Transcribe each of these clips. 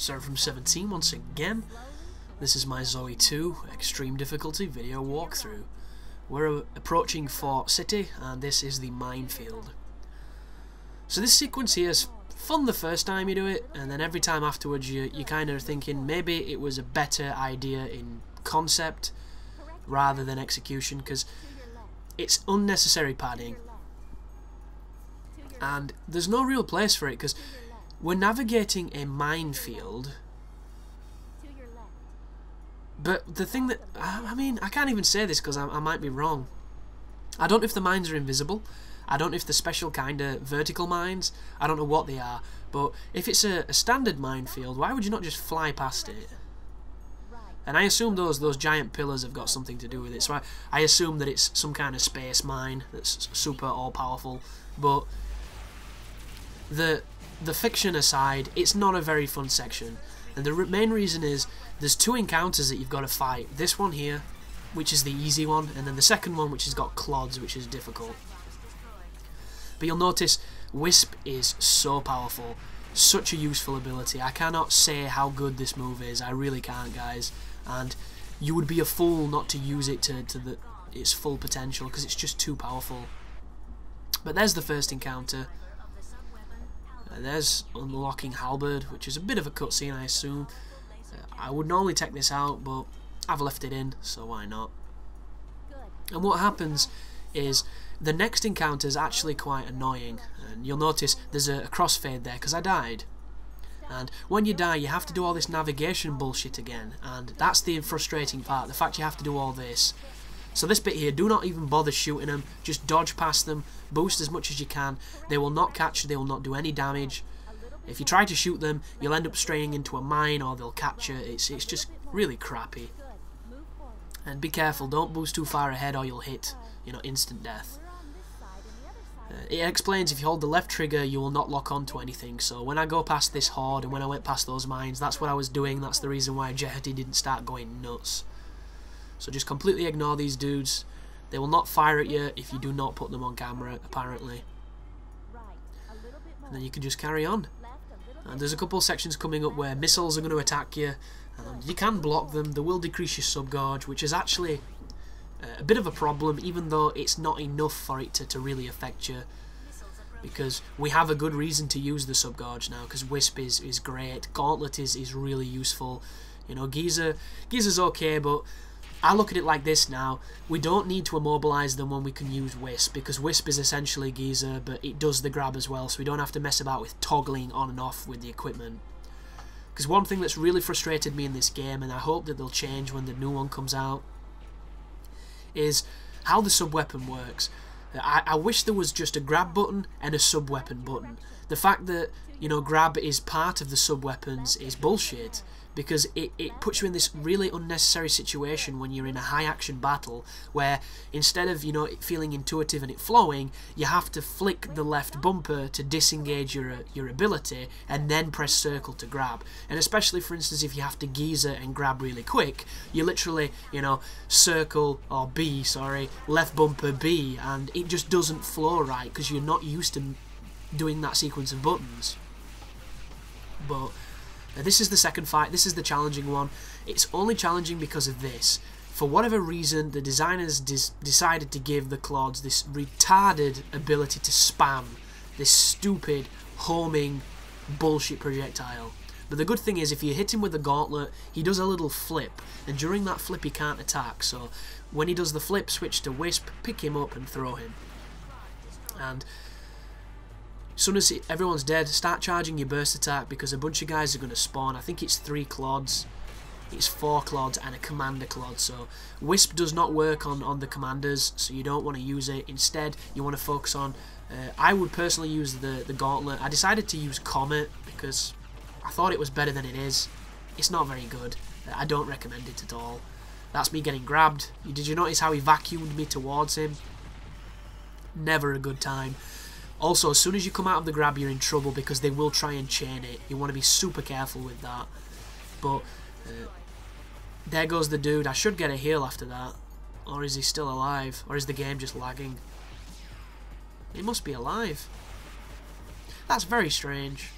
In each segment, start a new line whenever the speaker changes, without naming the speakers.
Server from 17 once again. This is my Zoe 2 Extreme Difficulty video walkthrough. We're approaching Fort City and this is the Minefield. So this sequence here is fun the first time you do it, and then every time afterwards you're kind of thinking maybe it was a better idea in concept rather than execution, because it's unnecessary padding and there's no real place for it, because we're navigating a minefield. But the thing that, I mean, I can't even say this because I might be wrong. I don't know if the mines are invisible. I don't know if they're special kind of vertical mines. I don't know what they are. But if it's a standard minefield, why would you not just fly past it? And I assume those giant pillars have got something to do with it. So I assume that it's some kind of space mine that's super all-powerful. But the fiction aside, it's not a very fun section. And the main reason is there's two encounters that you've got to fight. This one here, which is the easy one, and then the second one, which has got clods, which is difficult. But you'll notice Wisp is so powerful, such a useful ability. I cannot say how good this move is. I really can't, guys. And you would be a fool not to use it to its full potential, because it's just too powerful. But there's the first encounter. There's unlocking Halberd, which is a bit of a cutscene, I assume. I would normally take this out, but I've left it in, so why not? And what happens is the next encounter is actually quite annoying, and you'll notice there's a crossfade there because I died. And when you die, you have to do all this navigation bullshit again, and that's the frustrating part, the fact you have to do all this. So this bit here, do not even bother shooting them, just dodge past them, boost as much as you can. They will not catch you, they will not do any damage. If you try to shoot them, you'll end up straying into a mine or they'll catch you. It's just really crappy. And be careful, don't boost too far ahead or you'll hit, instant death. It explains if you hold the left trigger you will not lock onto anything, so when I go past this horde and when I went past those mines, that's what I was doing. That's the reason why Jehati didn't start going nuts. So just completely ignore these dudes. They will not fire at you if you do not put them on camera, apparently. And then you can just carry on. And there's a couple of sections coming up where missiles are going to attack you. You can block them. They will decrease your subgauge, which is actually a bit of a problem, even though it's not enough for it to really affect you. Because we have a good reason to use the subgauge now, because Wisp is great. Gauntlet is really useful. Geyser's okay, but I look at it like this now. We don't need to immobilize them when we can use Wisp, because Wisp is essentially Geyser, but it does the grab as well, so we don't have to mess about with toggling on and off with the equipment. Because one thing that's really frustrated me in this game, and I hope that they'll change when the new one comes out, is how the sub-weapon works. I wish there was just a grab button and a sub-weapon button. The fact that, grab is part of the sub-weapons is bullshit, because it puts you in this really unnecessary situation when you're in a high-action battle, where instead of, it feeling intuitive and it flowing, you have to flick the left bumper to disengage your ability, and then press circle to grab. And especially, for instance, if you have to geyser and grab really quick, you literally, circle, or B, sorry, left bumper B, and it just doesn't flow right, because you're not used to doing that sequence of buttons. But this is the second fight. This is the challenging one. It's only challenging because of this. For whatever reason, the designers decided to give the Clods this retarded ability to spam this stupid homing bullshit projectile. But the good thing is, if you hit him with the gauntlet, he does a little flip, and during that flip he can't attack. So when he does the flip, switch to Wisp, pick him up and throw him. And as soon as everyone's dead, start charging your burst attack, because a bunch of guys are going to spawn. I think it's 3 Clods, it's 4 Clods and a commander Clod. So Wisp does not work on the commanders, so you don't want to use it. Instead, you want to focus on, I would personally use the gauntlet. I decided to use Comet because I thought it was better than it is. It's not very good. I don't recommend it at all. That's me getting grabbed. Did you notice how he vacuumed me towards him? Never a good time. Also, as soon as you come out of the grab, you're in trouble, because they will try and chain it. You want to be super careful with that. But there goes the dude. I should get a heal after that. Or is he still alive? Or is the game just lagging? He must be alive. That's very strange.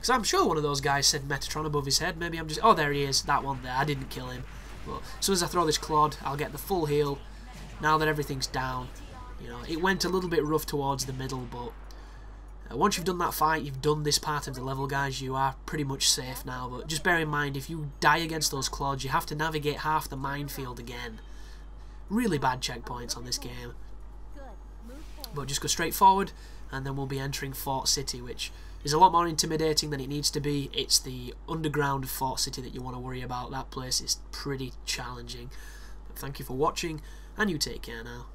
Because I'm sure one of those guys said Metatron above his head. Maybe I'm just... Oh, there he is. That one there. I didn't kill him. But as soon as I throw this Clod, I'll get the full heal. Now that everything's down. You know, it went a little bit rough towards the middle, but... once you've done that fight, you've done this part of the level, guys, you are pretty much safe now. But just bear in mind, if you die against those Clods, you have to navigate half the minefield again. Really bad checkpoints on this game. But just go straight forward, and then we'll be entering Fort City, which is a lot more intimidating than it needs to be. It's the underground Fort City that you want to worry about. That place is pretty challenging. But thank you for watching, and you take care now.